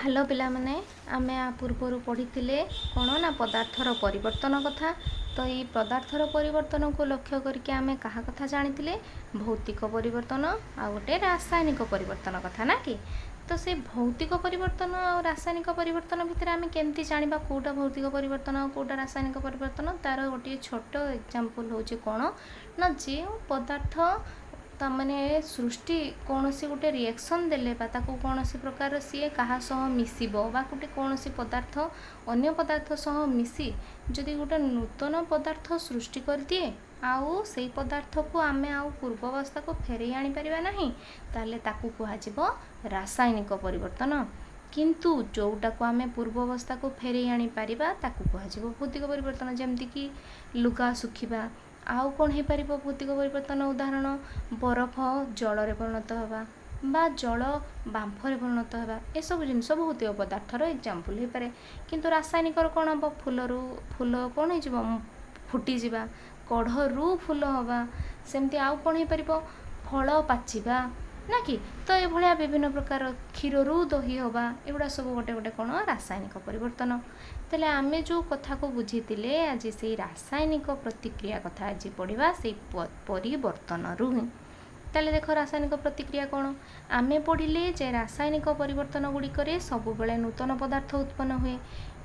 Hello पिला माने आमे आ पूर्वर पढ़ी कौन ना पदार्थर परिवर्तन कथा। तो ये पदार्थर परिवर्तन को लक्ष्य करके आमे कहा कथा जानी भौतिक परिवर्तन आ गोटे रासायनिक परिवर्तन कथा ना कि। तो से भौतिक परिवर्तन और रासायनिक परिवर्तन भितर आमे केमती जानिबा कोटा भौतिक परिवर्तन और कोटा रासायनिक परिवर्तन तार गोटे छोट एग्जांपल होची कौन ना जे पदार्थ तमाने सृष्टि कौन सी गोटे रिएक्शन देले बा ताको कौन सी प्रकार सी कहा सह मिसिबो बा गोटे कौन सी पदार्थ अन्य पदार्थ सह मिसी जदि गोटे नूतन पदार्थ सृष्टि कर दिए आउ से पदार्थ को आमे आउ पूर्वावस्था को फेरई आनी परिबा नहीं ताले ताकू कुहाजिबो रासायनिक परिवर्तन। किंतु जोटा को आमे पूर्वावस्था को फेरई आनी परिबा ताकू कुहाजिबो भौतिक परिवर्तन। जेमती कि लुगा सुखिबा आउ कौन हो पार भौतिक परिवर्तन उदाहरण बरफ जल रे परिणत होगा बा जल बांफरे परिणत होगा ए सब जिन भौतिक पदार्थर एग्जांपल हो पारे। किंतु रासायनिक कौन हम फूल कौन हो फुटी जावा कढ़रू फूल हवा सेमती आउ कौन हो पार फल पाचिबा ना कि। तो ये भाया विभिन्न प्रकार क्षीररू दही हवा एगुड़ा सब गोटे गोटे कौन रासायनिक परिवर्तन। तेले आमे जो कथा को बुझीतिले आज से रासायनिक प्रतिक्रिया कथा आज पढ़ा से परिवर्तन रु ही। ताले देख रासायनिक प्रतिक्रिया कौन आमे पढ़िले जे रासायनिक परिवर्तन गुड़िक सब बेले नूतन पदार्थ उत्पन्न हुए।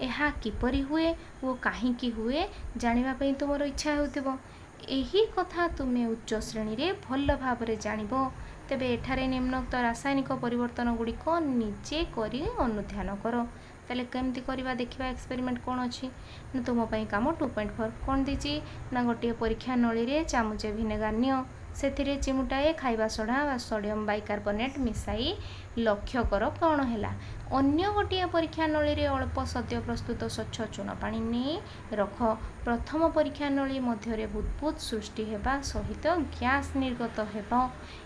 यह किपरि हुए वो कहीं हुए जानापी तुम इच्छा हो यही कथा तुम्हें उच्च श्रेणी रे भल भाव जानिबो। तेबे एठारे निम्नोक्त रासायनिक परिवर्तन गुड़िक निजे करी अनुध्यान कर। ताले केमती करवा देखिबा एक्सपेरिमेंट कौन अच्छी ना तुम काम 2.4 कौन दीची ना गोटे परीक्षा नली रे चामुचे भिनेगार नियो से चिमुटाए खाइबा सोडा व सोडियम बाइकार्बोनेट मिसाई लक्ष्य कर कौन है। अन्य गोटे परीक्षा नली रे अल्प सद्य प्रस्तुत स्वच्छ चून पानी नहीं रख। प्रथम परीक्षा नली मध्य बुदबुद सृष्टि हेबा सहित गैस निर्गत हेबा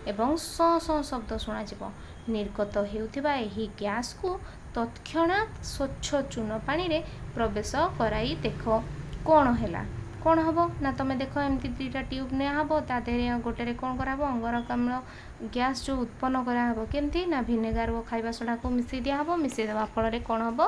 एवं स स शब्द शुणा निर्गत हेउथिबा एही गैस को तत्क्षणात स्वच्छ चून पानी रे प्रवेश कराई देख कौन है कौन हम ना तुम देख एमती दुईटा ट्यूब निया हम तादेह गोटे कौन कराब अंगारकाम्ल गैस जो उत्पन्न कराब केमती ना भिनेगार और खाइबा सोडा को मिसई दिहब मिसई देवा फल कौन हम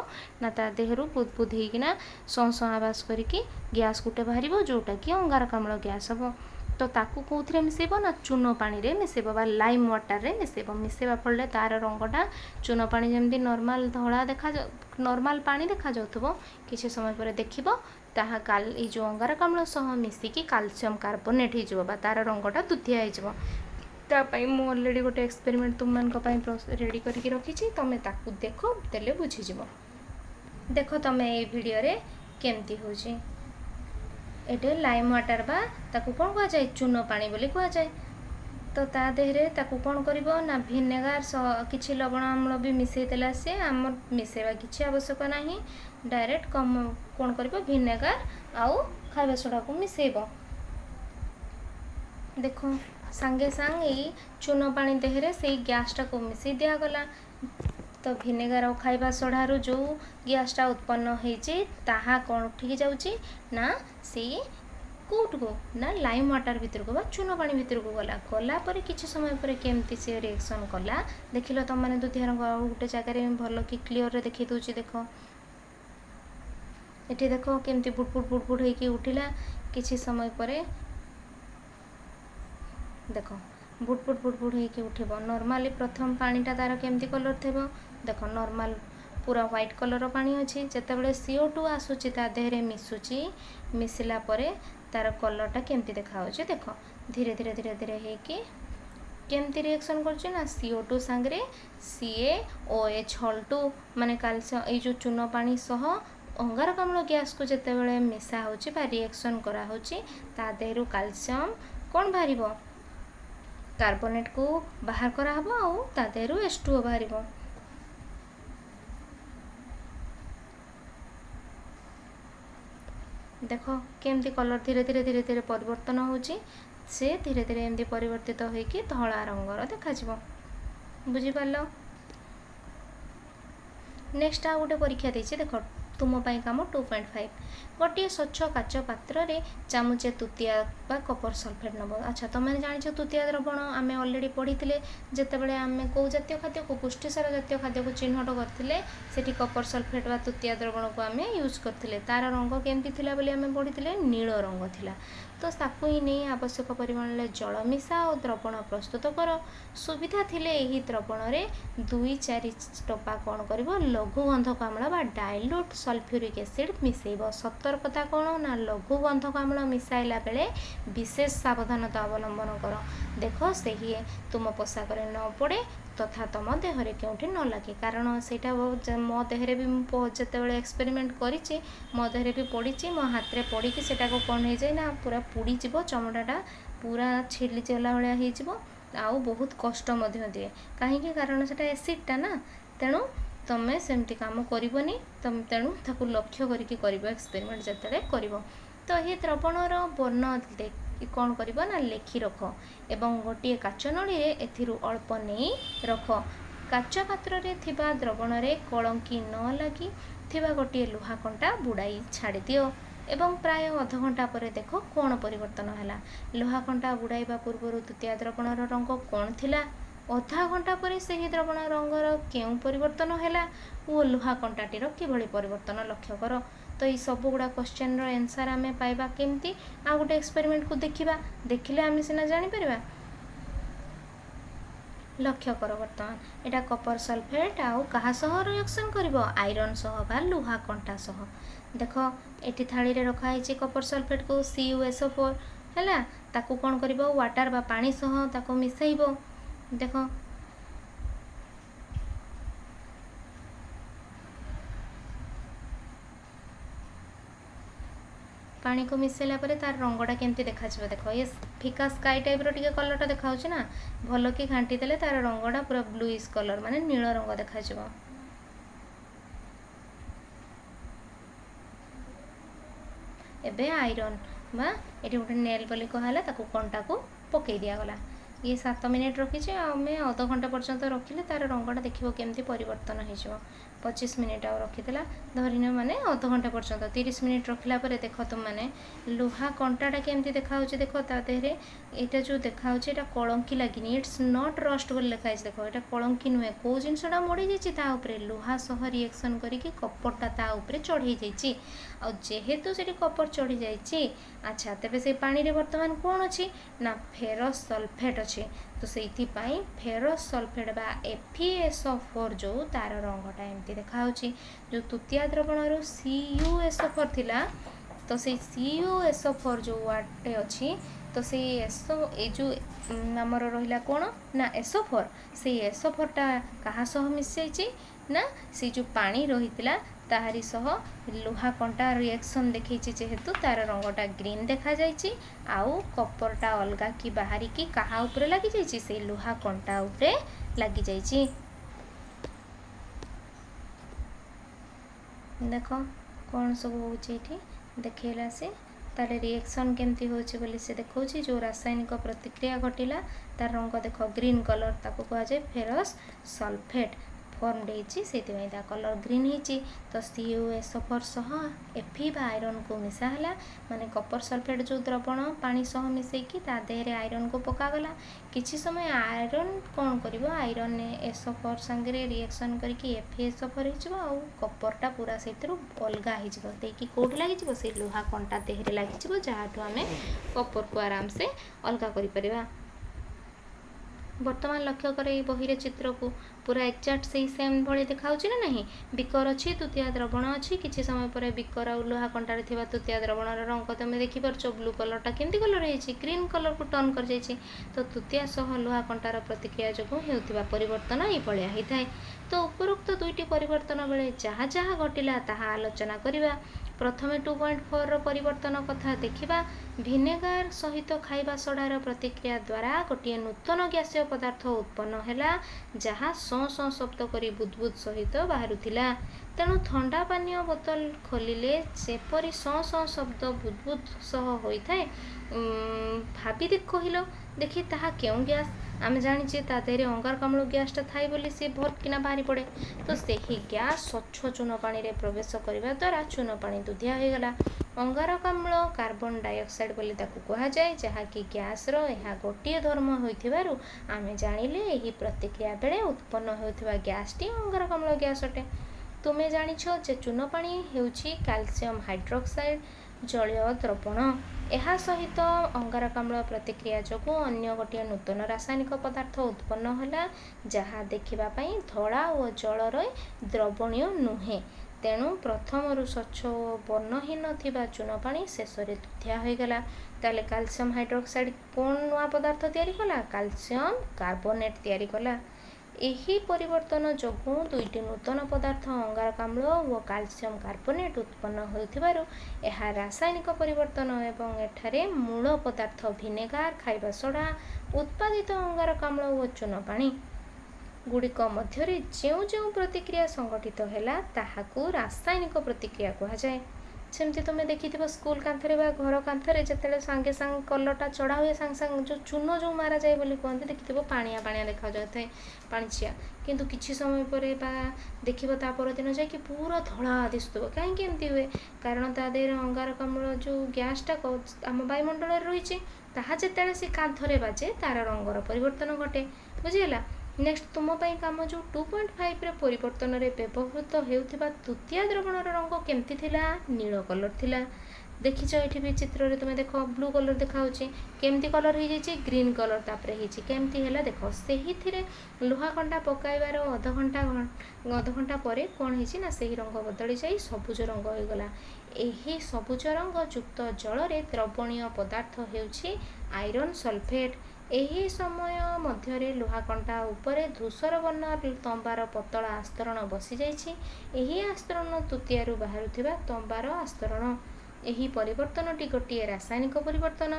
ना ता देहरु बुदबुद होना सौ आवास करके गैस गोटे बाहर जोटा कि अंगारकाम्ल गैस हम। तो ताकू कौन मिसेब ना चून पानी रे मिसेब बा लाइम वाटर रे मिसेब मिसेबा फल तार रंगटा चून पानी जमी नॉर्मल धड़ा देखा नॉर्मल पानी देखा जाउथबो किछि समय पर देखिबो ताहा काल ए जो अंगारकाम्ल सह मिसिकी कैल्शियम कार्बोनेट हो तार रंगटा दुधिया हो। मु ऑलरेडी गोटे एक्सपेरिमेंट तुम मान रेडी करके रखी तुम ताकू देख तेले बुझीज। देख तुम ये वीडियो रे केमती होची एटे लाइम वाटर बा ताकू कौन कह जाए चून पानी बोली कह जाए। तो ता देहरे ताकू कौन करिवो ना भिनेगार किछि लवण अम्ल भी मिसई देला से आम मिसेवा किछि आवश्यक नाही डायरेक्ट कम कौन करिवो भिनेगार आउ खाइबा सोडा को मिसेबो। देखो सांगे सांग ये चून पानी देहरे से गैसटा को मिसई दिया गला। तो भिनेगार और खाइबा सोडारू जो गैसटा उत्पन्न होइछि ताहा कौन उठिक जाउछि ना से कौट को ना लाइम वाटर भितर को बा चून पानी भितर को गला पर किसी समय पर केमती से रिएक्शन कला देखिल तुम मैंने दुधिया रंग गोटे जगह भल कि क्लीयर देखी दूची। देख ये देख केमती बुटबुट बुटबुट होइकी उठिला किसी समय पर देख बुटबुट बुटबुट होइकी उठिबो। नॉर्मली प्रथम पानीटा तार केमती कलर थे देख नॉर्मल पूरा व्हाइट कलर पानी अच्छी जितेबाला CO2 आसूची ता देहरे मिसुची मिसला परे तार कलरटा केमती देखा देख धीरे धीरे धीरे धीरे होइकी केमती रिएक्शन करछि ना CO2 सांगरे CaOH हॉल2 माने कैल्शियम ए जो चून पानी सह अंगारकाम्ल गैस को जितेबाला मिसा होछि बा रिएक्शन करा होछि ता देहरु कैल्शियम कौन बाहरिबो कार्बोनेट को बाहर करा हबो आउ ता देहरु H2O बाहरिबो। देख केमती कलर धीरे धीरे धीरे धीरे परिवर्तन होची से धीरे धीरे एमती परिवर्तित होइकी धला रंगर देखा बुझी पारलो। नेक्स्ट आ गोटे परीक्षा देछि देख तुम पाई काम 2.5 गोटे स्वच्छ काच पात्र रे चामुचे तुतिया बा कपर सल्फेट नब। अच्छा तुमने जानिछ तुतिया द्रवण आम अलरेडी पढ़ी जितेबाला आम कौ जातीय खाद्य को पुष्टिसार जातीय खाद्य को चिन्हट करते से कपर सल्फेट बा तुतिया द्रवण को आम यूज करते तार रंग केमती थिला बोली आम पढ़ी नील रंग थिला। तो ताकू ही नहीं आवश्यक परिमाण जल मिसा और द्रवण प्रस्तुत कर सुविधा थिले एही द्रवण रे 2-4 टपा कौन कर लघु गंधक आम्ल बा डाइल्यूट सल्फ्यूरिक एसिड मिसेब। सतर्कता कौन ना लघु गंधक आम्ल मिसाइला बेले विशेष सावधानता अवलंबन कर। देख से तुम पोशाक न पड़े तथा तुम देहरे क्योंठी न लगे कारण सेटा मो देहरे भी जिते एक्सपेरिमेंट करी मो देहरे भी पड़ी मो हाथ में पड़ी सेटा को कौन हो जाए ना पूरा पुड़ी जीव चमड़ाटा पूरा छिली चला भाया हो आउ बहुत कष्ट दिए कहीं कारण से एसिडटा ना तेणु तुम्हें सेमती काम करनी तुम तेणु ताकू लक्ष्य करके कर एक्सपेरिमेंट जिते कर। तो ये द्रवणर वर्ण कौन कर ना लेखि रख एवं गोटे काच नली एथिरु अल्प नहीं रख। काच पात्र रे थिबा द्रवण रे कलंकी न लगी थिबा गोटे लुहा कंटा बुड़ाई छाड़ी दियो एवं प्राय अध घंटा पर देख कौन परिवर्तन है। लुहा कंटा बुड़ाइबा पूर्व तुतिया द्रवणर रंग कौन थिला अधा घंटा पर से ही द्रवण रंगर क्यों परिवर्तन है और लुहा कंटाटीर किभली परिवर्तन लक्ष्य कर। तो ये सब गुड़ा क्वेश्चन आंसर आम पाइबा केमती आ गोटे एक्सपेरिमेंट को देखा देखिले आम सीना जापर। लक्ष्य कर बर्तमान एटा कपर सल्फेट आउ कहा सह रिएक्शन करिवो आयरन सह बा लुहा कंटा सह। देख एटी थाली रे रखा है कपर सल्फेट को CuSO4 हैला ताकू कौन करिवो वाटर बा पानी सह ताकू मिसाइबो। देख पानी को मिसेला परे तार रंगटा केमती देखा देख ये फिका स्काई टाइप रो टिके कलरटा देखा ना भल कि घांटी देले तार रंगटा पूरा ब्लूइश कलर माने नील रंग देखा। एबे आयरन बा एटी गोटे नेल बोली कहला ताकू कंटा को पकई दिया गला। ये 7 मिनिट रखी आम अध घंटा पर्यंत रखिले तार रंगटा देखिए केमती परिवर्तन हो। 25 मिनिट आ रखीला धरिन माने अध घंटा पर्यंत 30 मिनिट रखला परे देख तुम माने लुहा कंटाटा केमती देखा देख ता देहरे एटा जो देखा एटा कलंकी लगिनी इट्स नॉट रस्ट बोली लिखाई देख एटा कलंकी नुहे कौ जिनसटा मोड़ी जाइए लुहा सह रिएक्शन करके कपरटा ता उपरे चढ़ी जाइए आ जेहेतु से कपर चढ़ी जाइए। अच्छा तेबे से पानी रे वर्तमान कौन अच्छी ना फेरस सल्फेट अच्छे तो से फेरस सल्फेट बा FeSO4 जो तार रंगटा एमती देखा जो तुतिया द्रवण CuSO4 थिला तो से CuSO4 जो वाटे अच्छी तो से ए जो आमर रहा कौन ना SO4 से SO4टा कहा सह मिसई ना से जो पानी रही ताहारी सह लुहा कंटा रिएक्शन देखी जेहेतु तार रंगटा ग्रीन देखा जाइए आउ कपरटा अलगा कि बाहरी की कहा उपरे लगी जाइए से लुहा कंटा उपरे लगी जाइए। देख कौन सब होची देखला से तार रिएक्शन केमती होची बोली से देखो जो रासायनिक प्रतिक्रिया घटिला तार रंग देख ग्रीन कलर ताको कहा जाए फेरस सल्फेट फॉर्म से कलर ग्रीन होती तो CuSO4 सह Fe बा आयरन को मिसाला माने कपर सल्फेट जो द्रवण पानी सह मिसेकी ता देहरे आयरन को पकागला किछि समय आयरन कौन करिवो आयरन ने SO4 संगे रिएक्शन करके FeSO4 हो आउ कपरटा पूरा से अलगा हो कौट लगी से लुहा कंटा देहरे लगी जहाँठू आम कपर को आराम से अलगा कर। वर्तमान लक्ष्य कर बही रे चित्र को पूरा एक्जाक्ट से सेम भली देखा ना नहीं बिकर अच्छी तुतिया द्रवण अच्छी किसी समय पर बिकर आ लुहा कंटार थिबा तुतिया द्रवण रंग तुम देखिपार ब्लू कलरटा केमती कलर है ग्रीन कलर को टर्न कर जाइए तो तुतिया सह लुहा कंटार प्रतिक्रिया जो होता परिवर्तन ये भाया होता है। तो उपरोक्त दुईटी परिवर्तन बेले जहाँ जहाँ घटिला ताहा आलोचना करिबा। प्रथमे 2.4 रो परिवर्तन कथा देखिबा भिनेगार सहित खाइबा सोडार प्रतिक्रिया द्वारा गोटे नूतन गैसीय पदार्थ उत्पन्न हैला जहाँ सौ सौ शब्द करी बुदबुद सहित बाहरुथिला। तेणु ठंडा पानीय बोतल खोलिले जेपरी सौ सौ शब्द बुदबुद सह होइथाय भाबी देख कहिलो देखि ताहा केउ गैस आमे जानिछे ता देहरे अंगारकाम्ल गैसटा थाए बोली सी भरकिना बाहरी पड़े। तो ସେହି ଗ୍ୟାସ୍ ସ୍ୱଚ୍ଛ ଚୂନ ପାଣିରେ ପ୍ରବେଶ କରିବା ଦ୍ୱାରା ଚୂନ ପାଣି ଦୁଧିଆ ହୋଇଗଲା। ଅଙ୍ଗାରକାମ୍ଳ କାର୍ବନ ଡାଇଅକ୍ସାଇଡ୍ ବୋଲି ତାକୁ କୁହାଯାଏ, ଯାହାକି ଗ୍ୟାସ୍ର ଏହା ଗୋଟିଏ ଧର୍ମ ହୋଇଥିବାରୁ ଆମେ ଜାଣିଲେ ଏହି ପ୍ରତିକ୍ରିୟା ବେଳେ ଉତ୍ପନ୍ନ ହେଉଥିବା ଗ୍ୟାସ୍ଟି ଅଙ୍ଗାରକାମ୍ଳ ଗ୍ୟାସ୍ ଅଟେ। ତୁମେ ଜାଣିଛ ଯେ ଚୂନ ପାଣି ହେଉଛି କ୍ୟାଲସିୟମ୍ ହାଇଡ୍ରକ୍ସାଇଡ୍ ଜଳୀୟ ଦ୍ରବଣ। ଏହା ସହିତ ଅଙ୍ଗାରକାମ୍ଳ ପ୍ରତିକ୍ରିୟା ଯୋଗୁଁ ଅନ୍ୟ ଗୋଟିଏ ନୂତନ ରାସାୟନିକ ପଦାର୍ଥ ଉତ୍ପନ୍ନ ହେଲା, ଯାହା ଦେଖିବା ପାଇଁ ଧଳା ଓ ଜଳରେ ଦ୍ରବଣୀୟ ନୁହେଁ। ତେଣୁ ପ୍ରଥମରୁ ସ୍ୱଚ୍ଛ ଓ ବର୍ଣ୍ଣହୀନ ଥିବା ଚୂନ ପାଣି ଶେଷରେ ଦୁଧିଆ ହୋଇଗଲା। ତାହେଲେ କ୍ୟାଲସିୟମ୍ ହାଇଡ୍ରକ୍ସାଇଡ୍ କ'ଣ ନୂଆ ପଦାର୍ଥ ତିଆରି କଲା? କ୍ୟାଲସିୟମ୍ କାର୍ବୋନେଟ୍ ତିଆରି କଲା। ଏହି ପରିବର୍ତ୍ତନ ଯୋଗୁଁ ଦୁଇଟି ନୂତନ ପଦାର୍ଥ ଅଙ୍ଗାରକାମ୍ଳ ଓ କ୍ୟାଲସିୟମ୍ କାର୍ବୋନେଟ୍ ଉତ୍ପନ୍ନ ହେଉଥିବାରୁ ଏହା ରାସାୟନିକ ପରିବର୍ତ୍ତନ ଏବଂ ଏଠାରେ ମୂଳ ପଦାର୍ଥ ଭିନେଗାର, ଖାଇବା ସୋଡ଼ା, ଉତ୍ପାଦିତ ଅଙ୍ଗାରକାମ୍ଳ ଓ ଚୂନ ପାଣି ଗୁଡ଼ିକ ମଧ୍ୟରେ ଯେଉଁ ଯେଉଁ ପ୍ରତିକ୍ରିୟା ସଂଘଟିତ ହେଲା ତାହାକୁ ରାସାୟନିକ ପ୍ରତିକ୍ରିୟା କୁହାଯାଏ। ସେମିତି ତୁମେ ଦେଖିଥିବ ସ୍କୁଲ କାନ୍ଥରେ ବା ଘର କାନ୍ଥରେ ଯେତେବେଳେ ସାଙ୍ଗେ ସାଙ୍ଗେ କଲରଟା ଚଢ଼ା ହୁଏ, ସାଙ୍ଗେ ସାଙ୍ଗେ ଯେଉଁ ଚୂନ ଯେଉଁ ମାରାଯାଏ ବୋଲି କୁହନ୍ତି, ଦେଖିଥିବ ପାଣିଆ ପାଣିଆ ଦେଖାଯାଉଥାଏ, ପାଣିଚିଆ। କିନ୍ତୁ କିଛି ସମୟ ପରେ ବା ଦେଖିବ ତା ପରଦିନ ଯାଇକି ପୁରା ଧଳା ଦିଶୁଥିବ। କାହିଁକି ଏମିତି ହୁଏ? କାରଣ ତା ଦେହରେ ଅଙ୍ଗାରକାମ୍ଳ ଯେଉଁ ଗ୍ୟାସ୍ଟା ଆମ ବାୟୁମଣ୍ଡଳରେ ରହିଛି, ତାହା ଯେତେବେଳେ ସେ କାନ୍ଥରେ ବାଜେ ତାର ରଙ୍ଗର ପରିବର୍ତ୍ତନ ଘଟେ। ବୁଝିହେଲା? ନେକ୍ସଟ ତୁମ ପାଇଁ କାମ ଯେଉଁ 2.5ରେ ପରିବର୍ତ୍ତନରେ ବ୍ୟବହୃତ ହେଉଥିବା ତୃତୀୟ ଦ୍ରବଣର ରଙ୍ଗ କେମିତି ଥିଲା? ନୀଳ କଲର ଥିଲା। ଦେଖିଛ ଏଠି ବି ଚିତ୍ରରେ ତୁମେ ଦେଖ ବ୍ଲୁ କଲର ଦେଖାହେଉଛି। କେମିତି କଲର ହେଇଯାଇଛି? ଗ୍ରୀନ୍ କଲର ତାପରେ ହେଇଛି। କେମିତି ହେଲା ଦେଖ, ସେହିଥିରେ ଲୁହା କଣ୍ଟା ପକାଇବାର ଅଧଘଣ୍ଟା ପରେ କ'ଣ ହେଇଛି ନା ସେହି ରଙ୍ଗ ବଦଳି ଯାଇ ସବୁଜ ରଙ୍ଗ ହୋଇଗଲା। ଏହି ସବୁଜ ରଙ୍ଗ ଯୁକ୍ତ ଜଳରେ ଦ୍ରବଣୀୟ ପଦାର୍ଥ ହେଉଛି ଆଇରନ୍ ସଲଫେଟ୍। ଏହି ସମୟ ମଧ୍ୟରେ ଲୁହା କଣ୍ଟା ଉପରେ ଧୂସର ବର୍ଣ୍ଣ ତମ୍ବାର ପତଳା ଆସ୍ତରଣ ବସିଯାଇଛି। ଏହି ଆସ୍ତରଣ ତୃତୀୟାରୁ ବାହାରୁଥିବା ତମ୍ବାର ଆସ୍ତରଣ। ଏହି ପରିବର୍ତ୍ତନଟି ଗୋଟିଏ ରାସାୟନିକ ପରିବର୍ତ୍ତନ।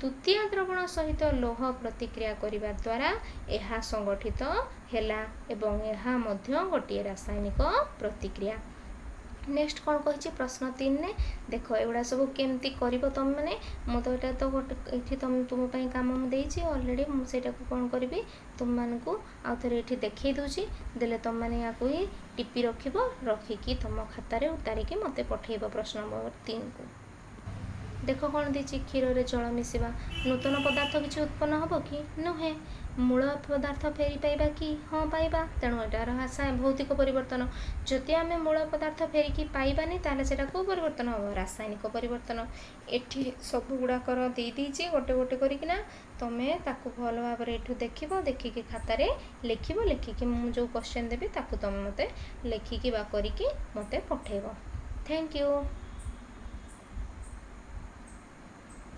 ତୃତୀୟ ଦ୍ରବଣ ସହିତ ଲୌହ ପ୍ରତିକ୍ରିୟା କରିବା ଦ୍ୱାରା ଏହା ସଂଗଠିତ ହେଲା ଏବଂ ଏହା ମଧ୍ୟ ଗୋଟିଏ ରାସାୟନିକ ପ୍ରତିକ୍ରିୟା। ନେକ୍ସଟ କ'ଣ କହିଛି ପ୍ରଶ୍ନ 3ରେ ଦେଖ, ଏଗୁଡ଼ା ସବୁ କେମିତି କରିବ ତମେମାନେ? ମୁଁ ତ ଏଇଟା ତ ଗୋଟେ ଏଇଠି ତୁମ ପାଇଁ କାମ ମୁଁ ଦେଇଛି ଅଲରେଡ଼ି। ମୁଁ ସେଇଟାକୁ କ'ଣ କରିବି ତୁମମାନଙ୍କୁ ଆଉ ଥରେ ଏଇଠି ଦେଖେଇ ଦେଉଛି। ଦେଲେ ତୁମମାନେ ୟାକୁ ହିଁ ଟିପି ରଖିବ, ରଖିକି ତୁମ ଖାତାରେ ଉତାରିକି ମୋତେ ପଠାଇବ ପ୍ରଶ୍ନ ନମ୍ବର 3କୁ। ଦେଖ କ'ଣ ଦେଇଛି, କ୍ଷୀରରେ ଜଳ ମିଶିବା। ନୂତନ ପଦାର୍ଥ କିଛି ଉତ୍ପନ୍ନ ହେବ କି? ନୁହେଁ। ମୂଳ ପଦାର୍ଥ ଫେରି ପାଇବା କି? ହଁ ପାଇବା। ତେଣୁ ଏଟାର ଭୌତିକ ପରିବର୍ତ୍ତନ। ଯଦି ଆମେ ମୂଳ ପଦାର୍ଥ ଫେରିକି ପାଇବାନି ତାହେଲେ ସେଇଟା କେଉଁ ପରିବର୍ତ୍ତନ ହେବ? ରାସାୟନିକ ପରିବର୍ତ୍ତନ। ଏଠି ସବୁ ଗୁଡ଼ାକର ଦେଇଛି ଗୋଟେ ଗୋଟେ କରିକିନା। ତୁମେ ତାକୁ ଭଲ ଭାବରେ ଏଠୁ ଦେଖିବ, ଦେଖିକି ଖାତାରେ ଲେଖିବ। ଲେଖିକି ମୁଁ ଯେଉଁ କ୍ୱେଶ୍ଚନ୍ ଦେବି ତାକୁ ତୁମେ ମୋତେ ଲେଖିକି ବା କରିକି ମୋତେ ପଠାଇବ। Thank you.